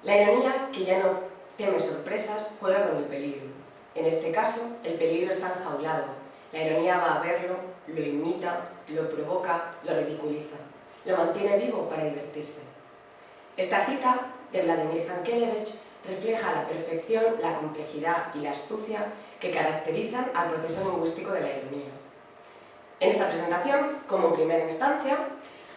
La ironía, que ya no teme sorpresas, juega con el peligro. En este caso, el peligro está enjaulado. La ironía va a verlo, lo imita, lo provoca, lo ridiculiza. Lo mantiene vivo para divertirse. Esta cita de Vladimir Jankelevich refleja a la perfección la complejidad y la astucia que caracterizan al proceso lingüístico de la ironía. En esta presentación, como primera instancia,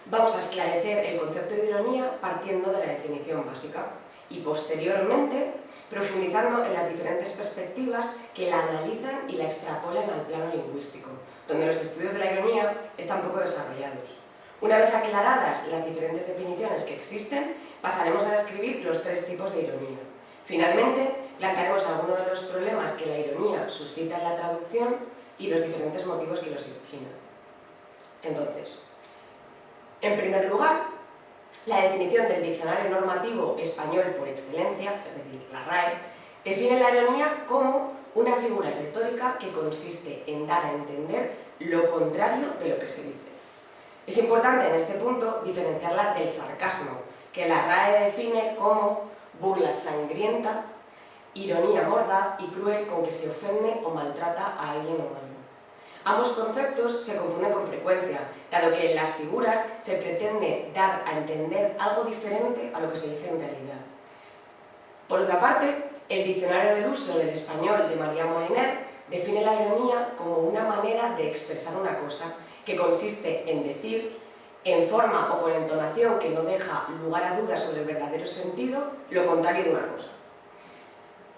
vamos a esclarecer el concepto de ironía partiendo de la definición básica y posteriormente profundizando en las diferentes perspectivas que la analizan y la extrapolan al plano lingüístico, donde los estudios de la ironía están poco desarrollados. Una vez aclaradas las diferentes definiciones que existen, pasaremos a describir los tres tipos de ironía. Finalmente, plantearemos algunos de los problemas que la ironía suscita en la traducción y los diferentes motivos que los originan. Entonces, en primer lugar, la definición del diccionario normativo español por excelencia, es decir, la RAE, define la ironía como una figura retórica que consiste en dar a entender lo contrario de lo que se dice. Es importante en este punto diferenciarla del sarcasmo, que la RAE define como burla sangrienta, ironía mordaz y cruel con que se ofende o maltrata a alguien o algo. Ambos conceptos se confunden con frecuencia, dado que en las figuras se pretende dar a entender algo diferente a lo que se dice en realidad. Por otra parte, el Diccionario del Uso del Español de María Moliner define la ironía como una manera de expresar una cosa que consiste en decir, en forma o con entonación que no deja lugar a dudas sobre el verdadero sentido, lo contrario de una cosa.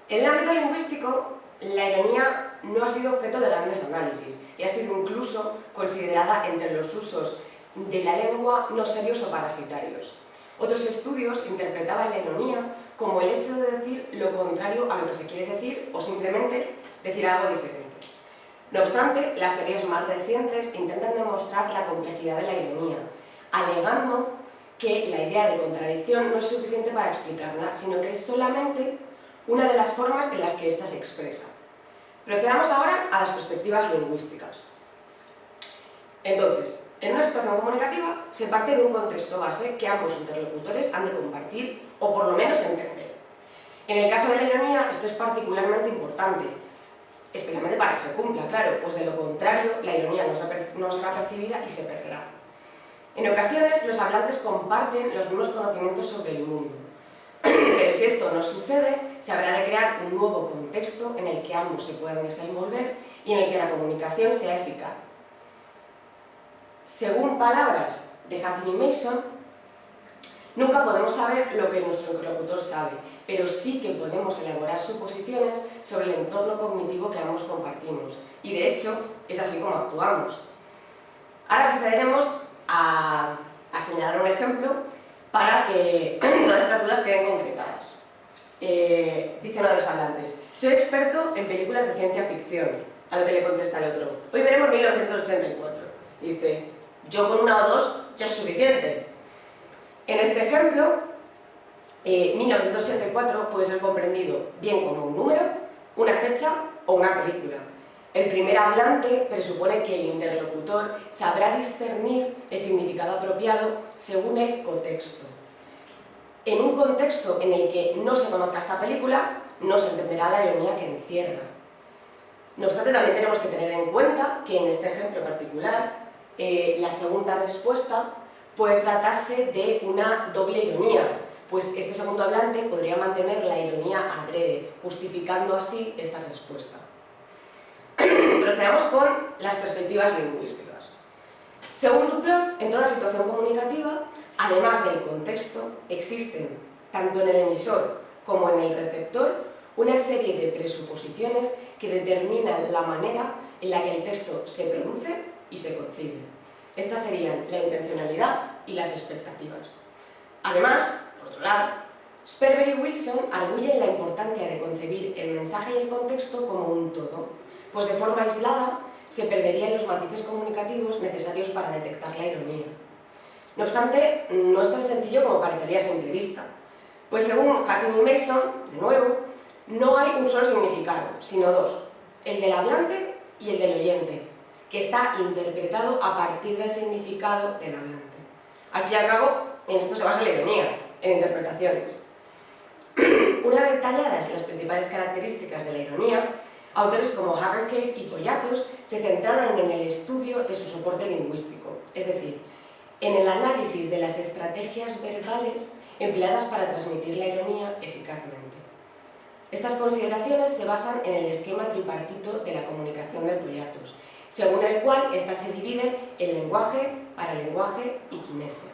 En el ámbito lingüístico, la ironía no ha sido objeto de grandes análisis y ha sido incluso considerada entre los usos de la lengua no serios o parasitarios. Otros estudios interpretaban la ironía como el hecho de decir lo contrario a lo que se quiere decir o simplemente decir algo diferente. No obstante, las teorías más recientes intentan demostrar la complejidad de la ironía, alegando que la idea de contradicción no es suficiente para explicarla, sino que es solamente una de las formas en las que ésta se expresa. Procedamos ahora a las perspectivas lingüísticas. Entonces, en una situación comunicativa se parte de un contexto base que ambos interlocutores han de compartir o por lo menos entender. En el caso de la ironía esto es particularmente importante, especialmente para que se cumpla, claro, pues de lo contrario la ironía no será percibida y se perderá. En ocasiones los hablantes comparten los mismos conocimientos sobre el mundo, pero si esto no sucede, se habrá de crear un nuevo contexto en el que ambos se puedan desenvolver y en el que la comunicación sea eficaz. Según palabras de Hattie y Mason, nunca podemos saber lo que nuestro interlocutor sabe, pero sí que podemos elaborar suposiciones sobre el entorno cognitivo que ambos compartimos. Y de hecho, es así como actuamos. Ahora procederemos a señalar un ejemplo para que todas estas dudas queden concretadas. Dice uno de los hablantes: soy experto en películas de ciencia ficción. A lo que le contesta el otro: hoy veremos 1984. Y dice: yo con una o dos ya es suficiente. En este ejemplo, 1984 puede ser comprendido bien como un número, una fecha o una película. El primer hablante presupone que el interlocutor sabrá discernir el significado apropiado según el contexto. En un contexto en el que no se conozca esta película, no se entenderá la ironía que encierra. No obstante, también tenemos que tener en cuenta que en este ejemplo particular, la segunda respuesta puede tratarse de una doble ironía, pues este segundo hablante podría mantener la ironía adrede, justificando así esta respuesta. Procedamos con las perspectivas lingüísticas. Según Ducrot, en toda situación comunicativa, además del contexto, existen, tanto en el emisor como en el receptor, una serie de presuposiciones que determinan la manera en la que el texto se produce y se concibe. Estas serían la intencionalidad y las expectativas. Además, por otro lado, Sperber y Wilson arguyen la importancia de concebir el mensaje y el contexto como un todo, pues de forma aislada se perderían los matices comunicativos necesarios para detectar la ironía. No obstante, no es tan sencillo como parecería a simple vista, pues según Hattie y Mason, de nuevo, no hay un solo significado, sino dos, el del hablante y el del oyente, que está interpretado a partir del significado del hablante. Al fin y al cabo, en esto se basa la ironía, en interpretaciones. Una vez detalladas las principales características de la ironía, autores como Haverkade y Poyatos se centraron en el estudio de su soporte lingüístico, es decir, en el análisis de las estrategias verbales empleadas para transmitir la ironía eficazmente. Estas consideraciones se basan en el esquema tripartito de la comunicación de Poyatos, según el cual ésta se divide en lenguaje, paralenguaje y kinesia.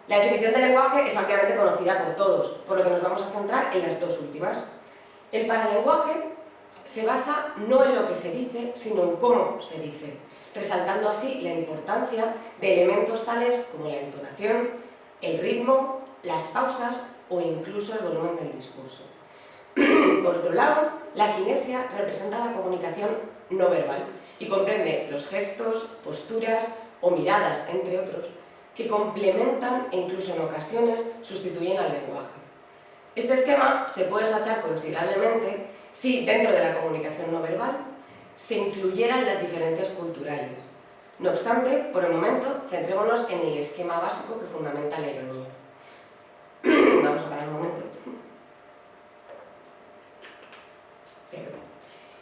La definición de lenguaje es ampliamente conocida por todos, por lo que nos vamos a centrar en las dos últimas. El paralenguaje se basa no en lo que se dice, sino en cómo se dice, resaltando así la importancia de elementos tales como la entonación, el ritmo, las pausas o incluso el volumen del discurso. Por otro lado, la kinesia representa la comunicación no verbal y comprende los gestos, posturas o miradas, entre otros, que complementan e incluso en ocasiones sustituyen al lenguaje. Este esquema se puede ensachar considerablemente si, dentro de la comunicación no verbal, se incluyeran las diferencias culturales. No obstante, por el momento, centrémonos en el esquema básico que fundamenta la ironía. Vamos a parar un momento.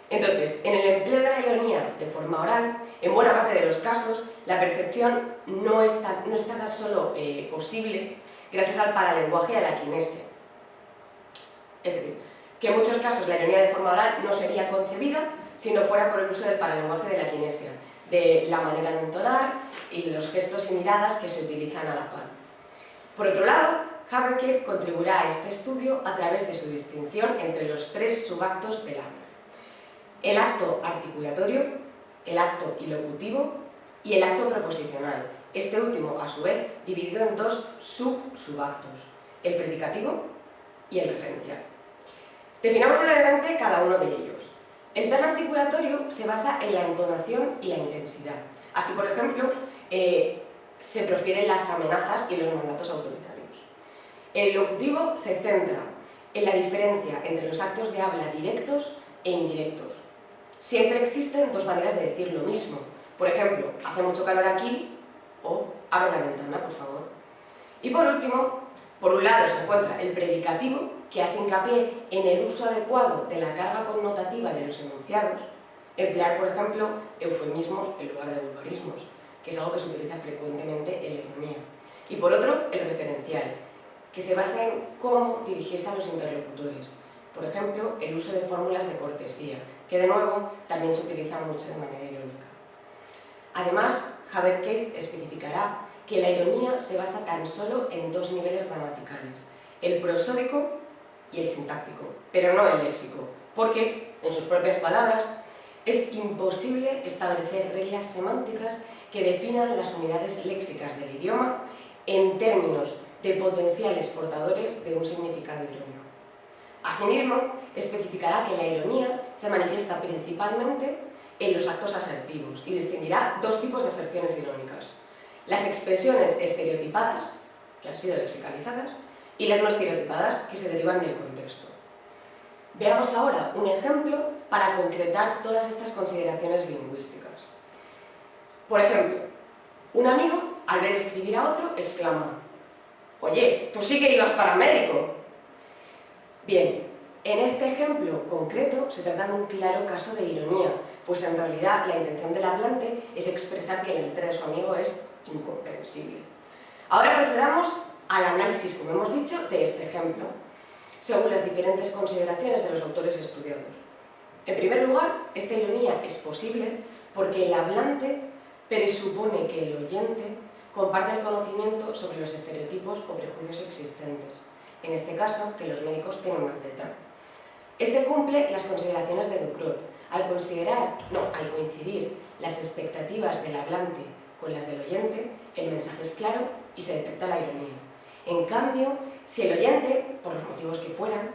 Entonces, en el empleo de la ironía de forma oral, en buena parte de los casos, la percepción no está tan solo posible gracias al paralenguaje y a la kinesia. Es decir, que en muchos casos la ironía de forma oral no sería concebida si no fuera por el uso del paralenguaje de la kinesia, de la manera de entonar y de los gestos y miradas que se utilizan a la par. Por otro lado, Haverkade contribuirá a este estudio a través de su distinción entre los tres subactos del habla: el acto articulatorio, el acto ilocutivo y el acto proposicional, este último, a su vez, dividido en dos subactos, el predicativo y el referencial. Definamos brevemente cada uno de ellos. El plan articulatorio se basa en la entonación y la intensidad. Así, por ejemplo, se profieren las amenazas y los mandatos autoritarios. El ilocutivo se centra en la diferencia entre los actos de habla directos e indirectos. Siempre existen dos maneras de decir lo mismo. Por ejemplo, hace mucho calor aquí, o abre la ventana, por favor. Y por último, por un lado se encuentra el predicativo, que hace hincapié en el uso adecuado de la carga connotativa de los enunciados, emplear, por ejemplo, eufemismos en lugar de vulgarismos, que es algo que se utiliza frecuentemente en la ironía. Y por otro, el referencial, que se basa en cómo dirigirse a los interlocutores. Por ejemplo, el uso de fórmulas de cortesía, que de nuevo también se utilizan mucho de manera irónica. Además, Haverkade especificará que la ironía se basa tan solo en dos niveles gramaticales, el prosódico y el sintáctico, pero no el léxico, porque, en sus propias palabras, es imposible establecer reglas semánticas que definan las unidades léxicas del idioma en términos de potenciales portadores de un significado irónico. Asimismo, especificará que la ironía se manifiesta principalmente en los actos asertivos y distinguirá dos tipos de aserciones irónicas: las expresiones estereotipadas, que han sido lexicalizadas, y las no estereotipadas, que se derivan del contexto. Veamos ahora un ejemplo para concretar todas estas consideraciones lingüísticas. Por ejemplo, un amigo, al ver escribir a otro, exclama: «Oye, tú sí que ibas para médico». Bien, en este ejemplo concreto se trata de un claro caso de ironía, pues en realidad la intención del hablante es expresar que la letra de su amigo es incomprensible. Ahora procedamos al análisis, como hemos dicho, de este ejemplo, según las diferentes consideraciones de los autores estudiados. En primer lugar, esta ironía es posible porque el hablante presupone que el oyente comparte el conocimiento sobre los estereotipos o prejuicios existentes, en este caso, que los médicos tienen más letra. Este cumple las consideraciones de Ducrot, al coincidir las expectativas del hablante con las del oyente, el mensaje es claro y se detecta la ironía. En cambio, si el oyente, por los motivos que fueran,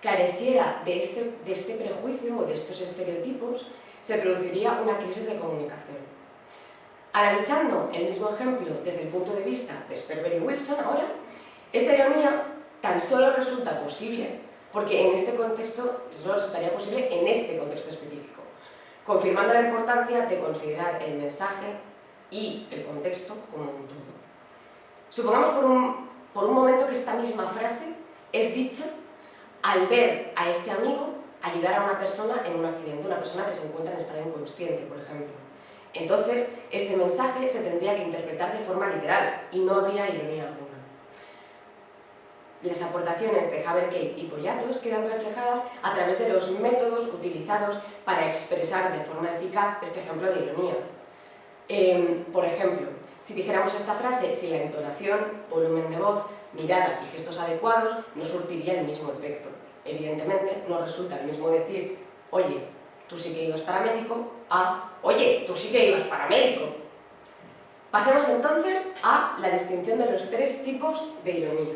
careciera de este prejuicio o de estos estereotipos, se produciría una crisis de comunicación. Analizando el mismo ejemplo desde el punto de vista de Sperber y Wilson ahora, esta ironía tan solo resulta posible porque en este contexto solo resultaría posible en este contexto específico, confirmando la importancia de considerar el mensaje y el contexto como un todo. Supongamos por un momento que esta misma frase es dicha al ver a este amigo ayudar a una persona en un accidente, una persona que se encuentra en estado inconsciente, por ejemplo. Entonces, este mensaje se tendría que interpretar de forma literal y no habría ironía alguna. Las aportaciones de Haverkey y Poyatos quedan reflejadas a través de los métodos utilizados para expresar de forma eficaz este ejemplo de ironía. Por ejemplo, si dijéramos esta frase sin la entonación, volumen de voz, mirada y gestos adecuados, no surtiría el mismo efecto. Evidentemente, no resulta el mismo decir, oye, tú sí que ibas para médico, a, oye, tú sí que ibas para médico. Pasemos entonces a la distinción de los tres tipos de ironía,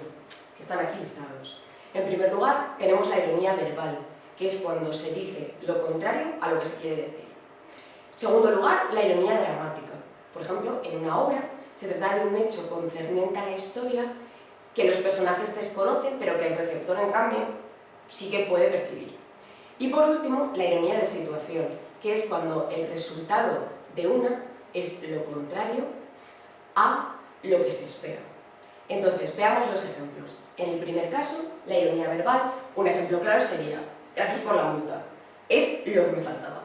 que están aquí listados. En primer lugar, tenemos la ironía verbal, que es cuando se dice lo contrario a lo que se quiere decir. En segundo lugar, la ironía dramática. Por ejemplo, en una obra se trata de un hecho concerniente a la historia que los personajes desconocen, pero que el receptor, en cambio, sí que puede percibir. Y por último, la ironía de situación, que es cuando el resultado de una es lo contrario a lo que se espera. Entonces, veamos los ejemplos. En el primer caso, la ironía verbal, un ejemplo claro sería, gracias por la multa, es lo que me faltaba.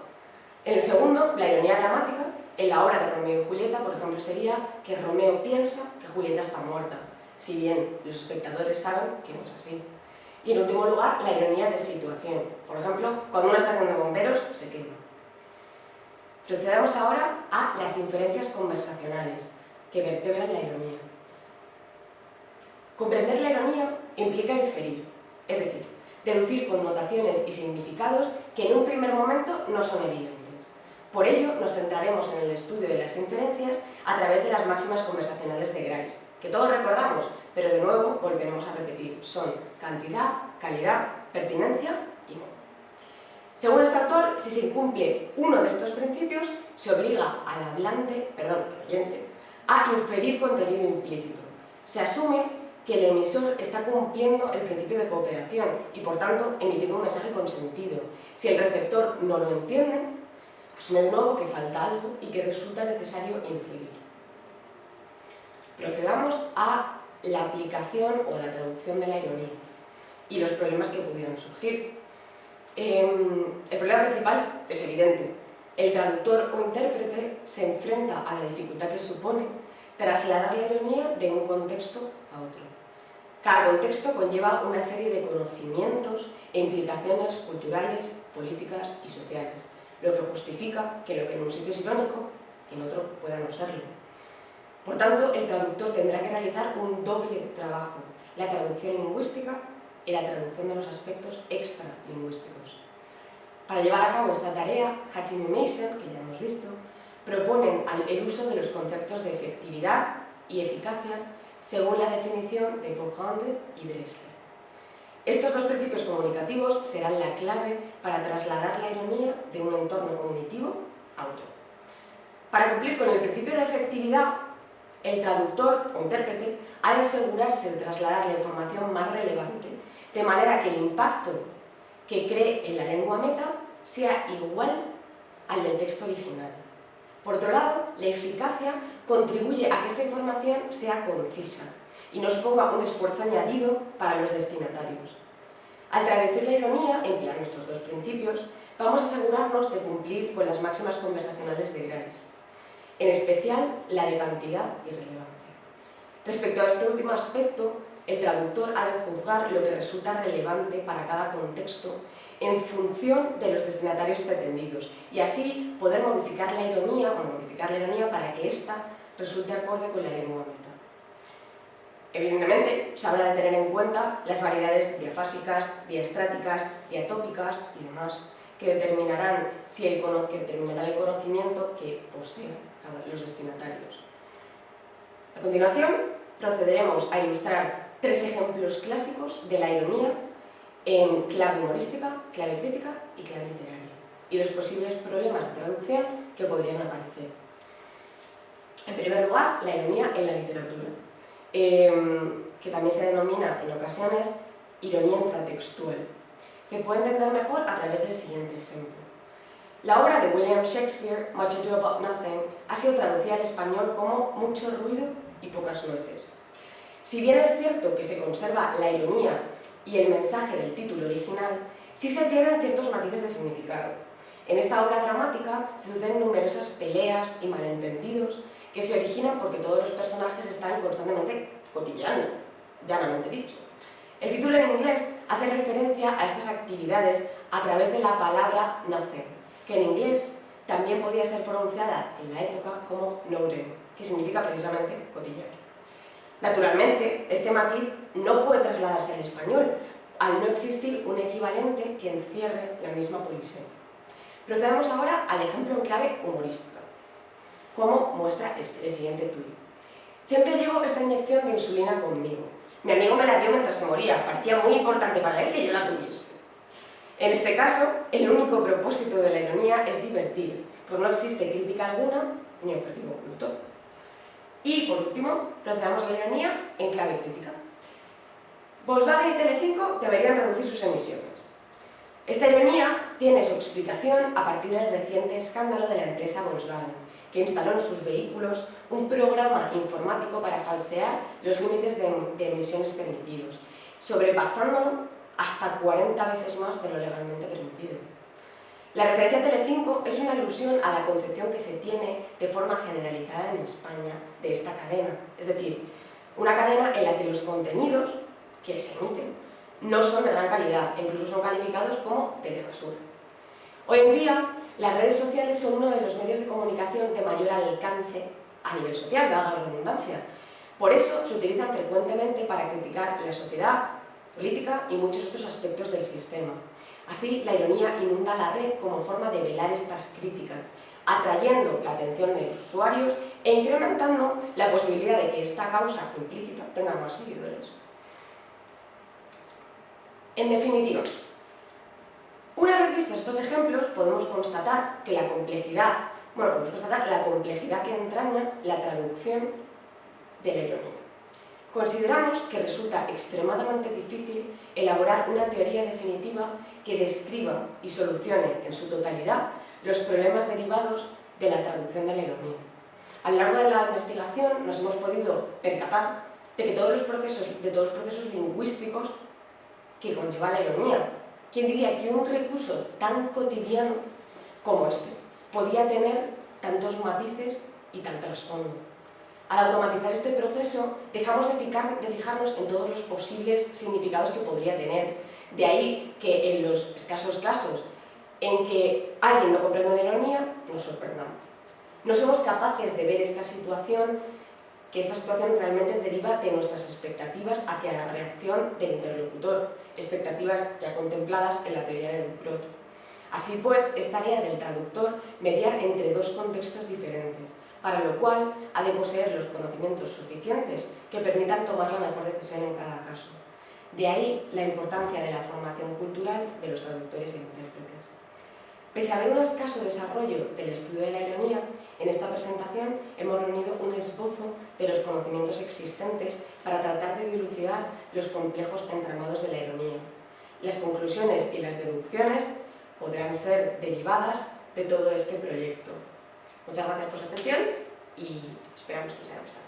En el segundo, la ironía dramática, en la obra de Romeo y Julieta, por ejemplo, sería que Romeo piensa que Julieta está muerta, si bien los espectadores saben que no es así. Y en último lugar, la ironía de situación. Por ejemplo, cuando una estación de bomberos se quema. Procedamos ahora a las inferencias conversacionales que vertebran la ironía. Comprender la ironía implica inferir, es decir, deducir connotaciones y significados que en un primer momento no son evidentes. Por ello, nos centraremos en el estudio de las inferencias a través de las máximas conversacionales de Grice, que todos recordamos, pero de nuevo volveremos a repetir. Son cantidad, calidad, pertinencia y modo. Según este autor, si se incumple uno de estos principios, se obliga al oyente, a inferir contenido implícito. Se asume que el emisor está cumpliendo el principio de cooperación y, por tanto, emitiendo un mensaje con sentido. Si el receptor no lo entiende, asume de nuevo que falta algo y que resulta necesario inferir. Procedamos a la aplicación o la traducción de la ironía y los problemas que pudieran surgir. El problema principal es evidente. El traductor o intérprete se enfrenta a la dificultad que supone trasladar la ironía de un contexto a otro. Cada contexto conlleva una serie de conocimientos e implicaciones culturales, políticas y sociales, lo que justifica que lo que en un sitio es irónico, en otro pueda no serlo. Por tanto, el traductor tendrá que realizar un doble trabajo, la traducción lingüística y la traducción de los aspectos extralingüísticos. Para llevar a cabo esta tarea, Hatching y Mason, que ya hemos visto, proponen el uso de los conceptos de efectividad y eficacia según la definición de Poprande y Dressler. Estos dos principios comunicativos serán la clave para trasladar la ironía de un entorno cognitivo a otro. Para cumplir con el principio de efectividad, el traductor o intérprete ha de asegurarse de trasladar la información más relevante, de manera que el impacto que cree en la lengua meta sea igual al del texto original. Por otro lado, la eficacia contribuye a que esta información sea concisa y no suponga un esfuerzo añadido para los destinatarios. Al traducir la ironía, empleando estos dos principios, vamos a asegurarnos de cumplir con las máximas conversacionales de Grice, en especial la de cantidad y relevancia. Respecto a este último aspecto, el traductor ha de juzgar lo que resulta relevante para cada contexto en función de los destinatarios pretendidos y así poder modificar la ironía para que ésta resulte acorde con la lengua meta. Evidentemente, se habrá de tener en cuenta las variedades diafásicas, diastráticas, diatópicas y demás, que determinarán el conocimiento que posean los destinatarios. A continuación, procederemos a ilustrar 3 ejemplos clásicos de la ironía en clave humorística, clave crítica y clave literaria, y los posibles problemas de traducción que podrían aparecer. En primer lugar, la ironía en la literatura, que también se denomina en ocasiones ironía intratextual. Se puede entender mejor a través del siguiente ejemplo. La obra de William Shakespeare, Much Ado About Nothing, ha sido traducida al español como Mucho ruido y pocas nueces. Si bien es cierto que se conserva la ironía y el mensaje del título original, sí se pierden ciertos matices de significado. En esta obra dramática se suceden numerosas peleas y malentendidos que se originan porque todos los personajes están constantemente cotilleando, llanamente dicho. El título en inglés hace referencia a estas actividades a través de la palabra nothing, que en inglés también podía ser pronunciada en la época como nothing, que significa precisamente cotillear. Naturalmente, este matiz no puede trasladarse al español, al no existir un equivalente que encierre la misma polisemia. Procedamos ahora al ejemplo en clave humorística, como muestra el siguiente tuit. Siempre llevo esta inyección de insulina conmigo. Mi amigo me la dio mientras se moría, parecía muy importante para él que yo la tuviese. En este caso, el único propósito de la ironía es divertir, pues no existe crítica alguna ni objetivo oculto. Y por último, procedamos a la ironía en clave crítica. Volkswagen y Telecinco deberían reducir sus emisiones. Esta ironía tiene su explicación a partir del reciente escándalo de la empresa Volkswagen, que instaló en sus vehículos un programa informático para falsear los límites de emisiones permitidos, sobrepasándolo hasta 40 veces más de lo legalmente permitido. La referencia a Telecinco es una alusión a la concepción que se tiene de forma generalizada en España de esta cadena, es decir, una cadena en la que los contenidos que se emiten no son de gran calidad e incluso son calificados como de basura. Hoy en día, las redes sociales son uno de los medios de comunicación de mayor alcance a nivel social, valga la redundancia. Por eso se utilizan frecuentemente para criticar la sociedad, política y muchos otros aspectos del sistema. Así, la ironía inunda la red como forma de velar estas críticas, atrayendo la atención de los usuarios e incrementando la posibilidad de que esta causa implícita tenga más seguidores. En definitiva, una vez vistos estos ejemplos, podemos constatar que la complejidad que entraña la traducción de la ironía. Consideramos que resulta extremadamente difícil elaborar una teoría definitiva que describa y solucione en su totalidad los problemas derivados de la traducción de la ironía. A lo largo de la investigación nos hemos podido percatar de todos los procesos lingüísticos que conlleva la ironía. ¿Quién diría que un recurso tan cotidiano como este podía tener tantos matices y tal trasfondo? Al automatizar este proceso, dejamos de fijarnos en todos los posibles significados que podría tener. De ahí que en los escasos casos en que alguien no comprende una ironía, nos sorprendamos. No somos capaces de ver que esta situación realmente deriva de nuestras expectativas hacia la reacción del interlocutor, expectativas ya contempladas en la teoría de Ducrot. Así pues, es tarea del traductor mediar entre dos contextos diferentes, para lo cual ha de poseer los conocimientos suficientes que permitan tomar la mejor decisión en cada caso. De ahí la importancia de la formación cultural de los traductores e intérpretes. Pese a haber un escaso desarrollo del estudio de la ironía, en esta presentación hemos reunido un esbozo de los conocimientos existentes para tratar de dilucidar los complejos entramados de la ironía. Las conclusiones y las deducciones podrán ser derivadas de todo este proyecto. Muchas gracias por su atención y esperamos que os haya gustado.